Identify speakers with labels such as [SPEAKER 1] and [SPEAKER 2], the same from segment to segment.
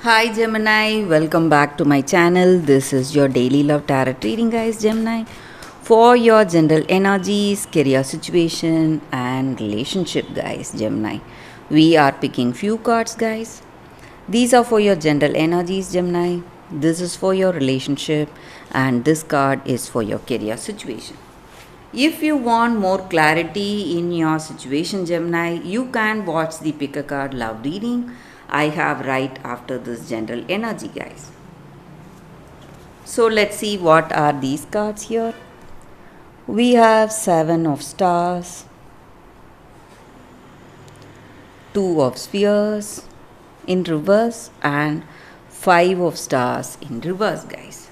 [SPEAKER 1] Hi Gemini, welcome back to my channel. This is your daily love tarot reading, guys. Gemini, for your general energies, career situation, and relationship, guys. Gemini, we are picking few cards, guys. These are for your general energies, Gemini. This is for your relationship, and this card is for your career situation. If you want more clarity in your situation, Gemini, you can watch the pick a card love reading I have right after this general energy, guys. So let's see what are these cards here. We have 7 of stars, 2 of spheres in reverse, and 5 of stars in reverse, guys.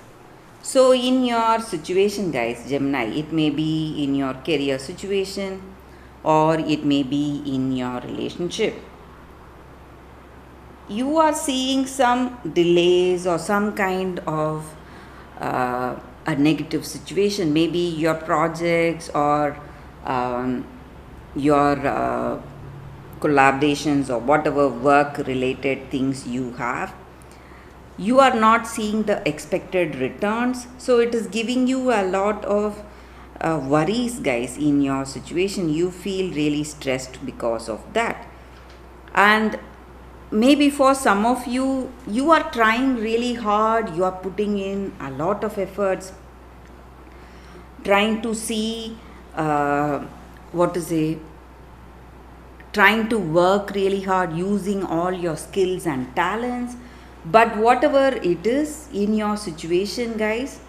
[SPEAKER 1] So in your situation, guys, Gemini, it may be in your career situation or it may be in your relationship. You are seeing some delays or some kind of a negative situation, maybe your projects or your collaborations or whatever work related things you have. You are not seeing the expected returns, so it is giving you a lot of worries, guys. In your situation, you feel really stressed because of that. And maybe for some of you, you are trying really hard, you are putting in a lot of efforts, trying to see what to say, trying to work really hard using all your skills and talents. But whatever it is in your situation, guys,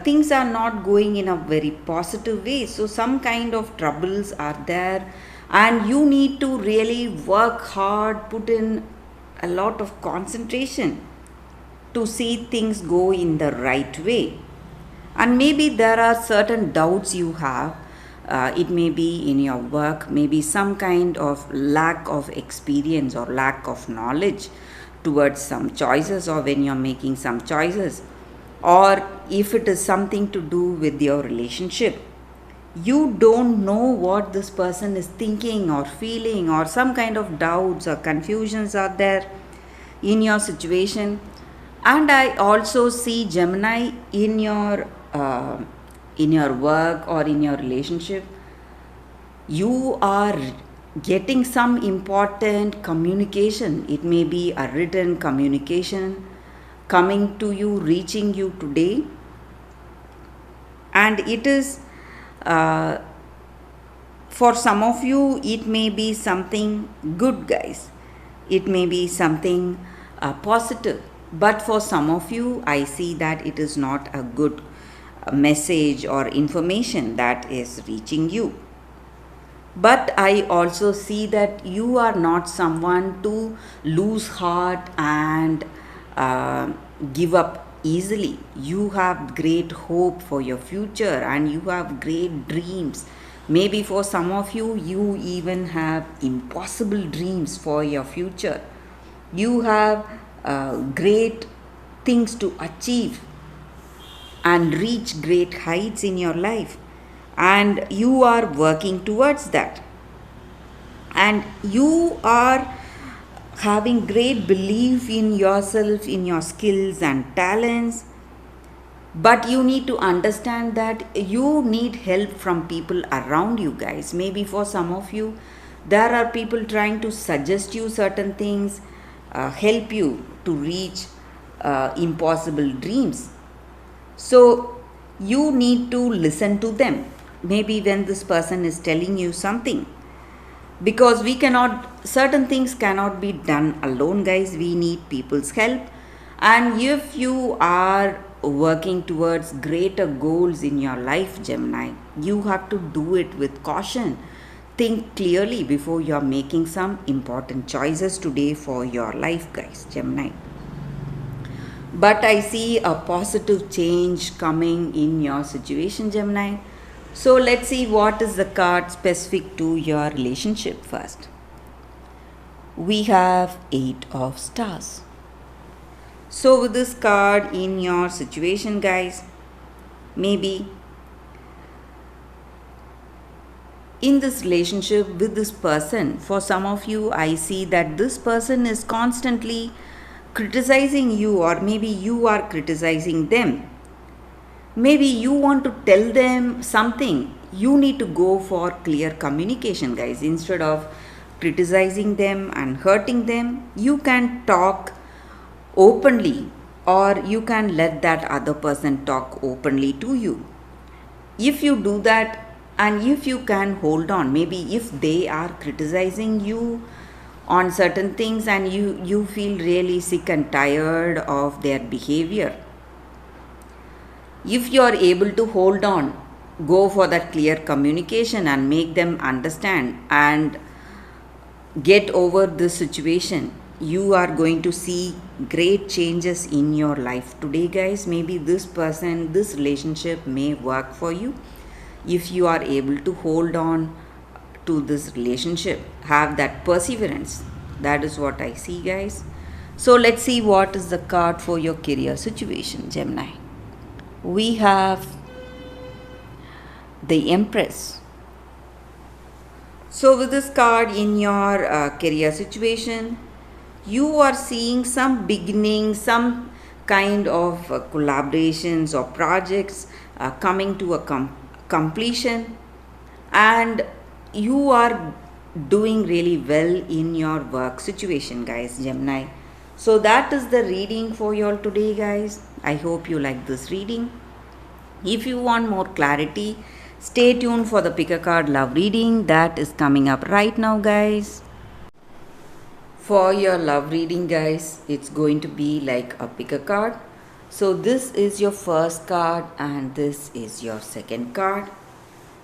[SPEAKER 1] things are not going in a very positive way. So some kind of troubles are there, and you need to really work hard, put in a lot of concentration to see things go in the right way. And maybe there are certain doubts you have. It may be in your work, maybe some kind of lack of experience or lack of knowledge towards some choices, or when you're making some choices, or if it is something to do with your relationship, you don't know what this person is thinking or feeling, or some kind of doubts or confusions are there in your situation. And I also see, Gemini, in your work or in your relationship, you are getting some important communication. It may be a written communication coming to you, reaching you today, and it is for some of you, it may be something good, guys. It may be something positive, but for some of you, I see that it is not a good message or information that is reaching you. But I also see that you are not someone to lose heart and give up easily. You have great hope for your future and you have great dreams. Maybe for some of you, you even have impossible dreams for your future. You have great things to achieve and reach great heights in your life, and you are working towards that, and you are having great belief in yourself, in your skills and talents. But you need to understand that you need help from people around you, guys. Maybe for some of you, there are people trying to suggest you certain things, help you to reach impossible dreams. So you need to listen to them. Maybe when this person is telling you something, because certain things cannot be done alone, guys. We need people's help. And if you are working towards greater goals in your life, Gemini, you have to do it with caution. Think clearly before you're making some important choices today for your life, guys, Gemini. But I see a positive change coming in your situation, Gemini. So let's see what is the card specific to your relationship first. We have 8 of stars. So with this card in your situation, guys, maybe in this relationship with this person, for some of you, I see that this person is constantly criticizing you, or maybe you are criticizing them. Maybe you want to tell them something. You need to go for clear communication, guys. Instead of criticizing them and hurting them, you can talk openly, or you can let that other person talk openly to you. If you do that, and if you can hold on, maybe if they are criticizing you on certain things and you feel really sick and tired of their behavior, if you are able to hold on, go for that clear communication and make them understand and get over this situation, you are going to see great changes in your life today, guys. Maybe this person, this relationship may work for you if you are able to hold on to this relationship, have that perseverance. That is what I see, guys. So let's see what is the card for your career situation, Gemini. We have the Empress. So with this card in your career situation, you are seeing some beginning, some kind of collaborations or projects coming to a completion, and you are doing really well in your work situation, guys, Gemini. So that is the reading for you all today, guys. I hope you like this reading. If you want more clarity, stay tuned for the pick a card love reading that is coming up right now, guys. For your love reading, guys, it's going to be like a pick a card. So this is your first card and this is your second card.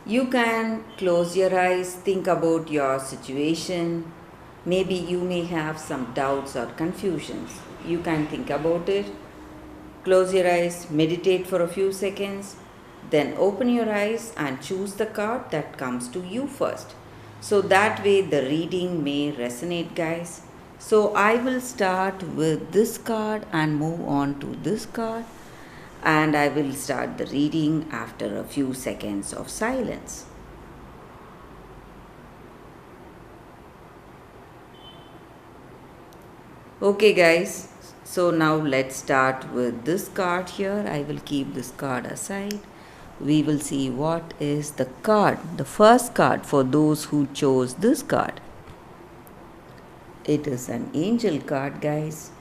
[SPEAKER 1] You can close your eyes, think about your situation. Maybe you may have some doubts or confusions. You can think about it. Close your eyes, meditate for a few seconds, then open your eyes and choose the card that comes to you first. So that way the reading may resonate, guys. So I will start with this card and move on to this card, and I will start the reading after a few seconds of silence. Okay, guys, so now let's start with this card here. I will keep this card aside. We will see what is the card, the first card for those who chose this card. It is an angel card, guys.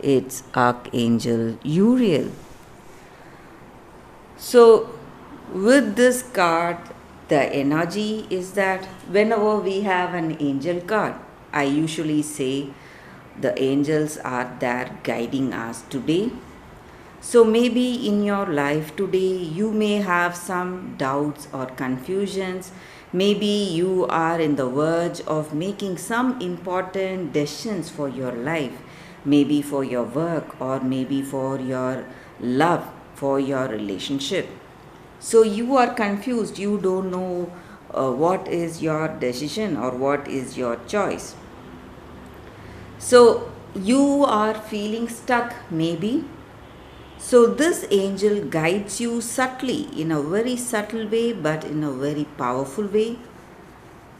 [SPEAKER 1] It's Archangel Uriel. So with this card, the energy is that whenever we have an angel card, I usually say the angels are there guiding us today. So maybe in your life today, you may have some doubts or confusions. Maybe you are in the verge of making some important decisions for your life, maybe for your work or maybe for your love, for your relationship. So you are confused, you don't know what is your decision or what is your choice. So you are feeling stuck, maybe. So this angel guides you subtly, in a very subtle way, but in a very powerful way.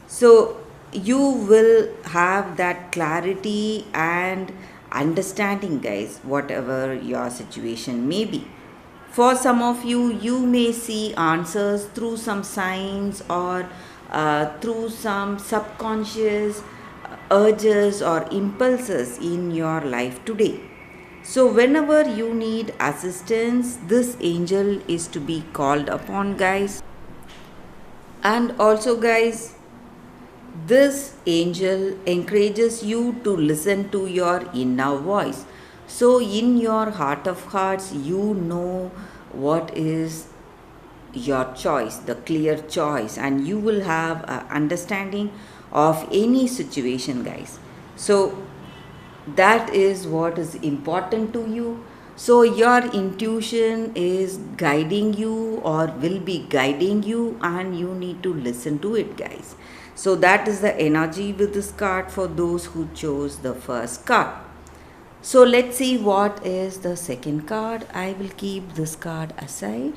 [SPEAKER 1] So you will have that clarity and understanding, guys, whatever your situation may be. For some of you, you may see answers through some signs or through some subconscious urges or impulses in your life today. So whenever you need assistance, this angel is to be called upon, guys. And also, guys, this angel encourages you to listen to your inner voice. So in your heart of hearts, you know what is your choice, the clear choice, and you will have an understanding of any situation, guys. So that is what is important to you. So your intuition is guiding you or will be guiding you, and you need to listen to it, guys. So that is the energy with this card for those who chose the first card. So let's see what is the second card. I will keep this card aside.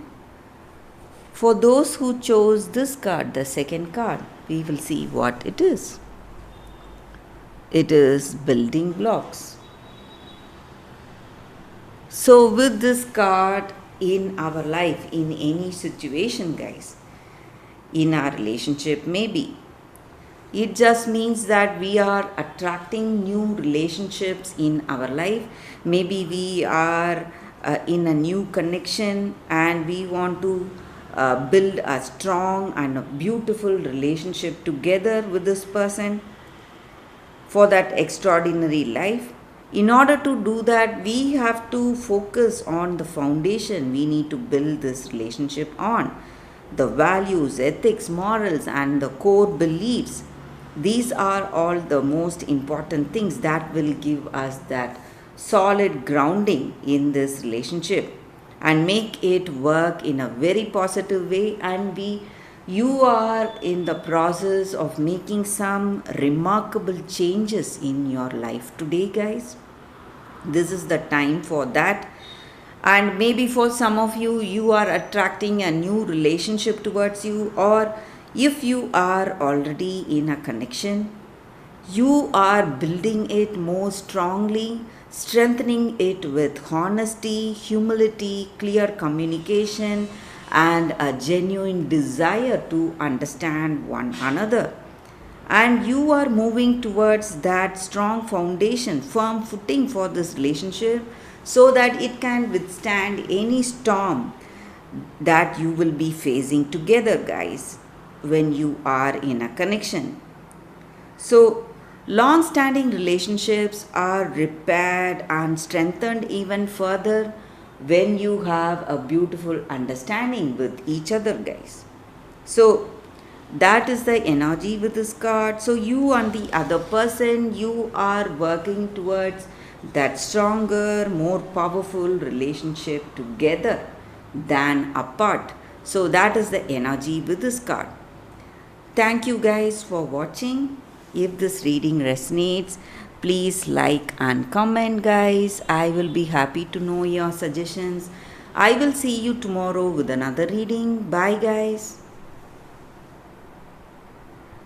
[SPEAKER 1] For those who chose this card, the second card, we will see what it is. It is building blocks. So with this card in our life, in any situation, guys, in our relationship maybe, it just means that we are attracting new relationships in our life. Maybe we are in a new connection and we want to build a strong and a beautiful relationship together with this person for that extraordinary life. In order to do that, we have to focus on the foundation we need to build this relationship on, the values, ethics, morals, and the core beliefs. These are all the most important things that will give us that solid grounding in this relationship and make it work in a very positive way. And you are in the process of making some remarkable changes in your life today, guys. This is the time for that. And maybe for some of you, you are attracting a new relationship towards you, or if you are already in a connection, you are building it more strongly, strengthening it with honesty, humility, clear communication, and a genuine desire to understand one another. And you are moving towards that strong foundation, firm footing for this relationship so that it can withstand any storm that you will be facing together, guys, when you are in a connection. So, long standing relationships are repaired and strengthened even further when you have a beautiful understanding with each other, guys. So, that is the energy with this card. So, you and the other person, you are working towards that stronger, more powerful relationship together than apart. So, that is the energy with this card. Thank you guys for watching. If this reading resonates, please like and comment, guys. I will be happy to know your suggestions. I will see you tomorrow with another reading. Bye, guys.